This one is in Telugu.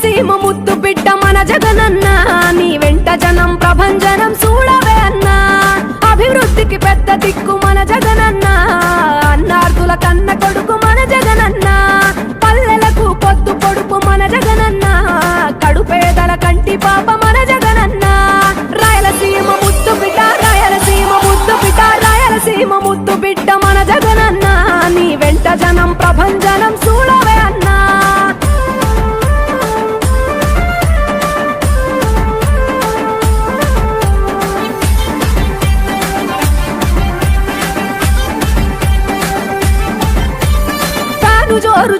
రాయలసీమ ముద్దు బిడ్డ మన జగనన్న నీ వెంట జనం ప్రభంజనం చూడవే అన్నా అభివృద్ధికి పెద్ద దిక్కు మన జగనన్న అన్నార్థుల కన్న కొడుకు మన జగనన్న పల్లెలకు పొద్దు పొడుపు మన జగనన్న కడుపేదల కంటి పాప మన జగనన్న రాయలసీమ ముద్దు బిడ్డ రాయలసీమ ముద్దు బిడ్డ రాయలసీమ ముద్దు బిడ్డ మన జగనన్న నీ వెంట జనం ప్రభంజనం చూడవే అన్నా జోరు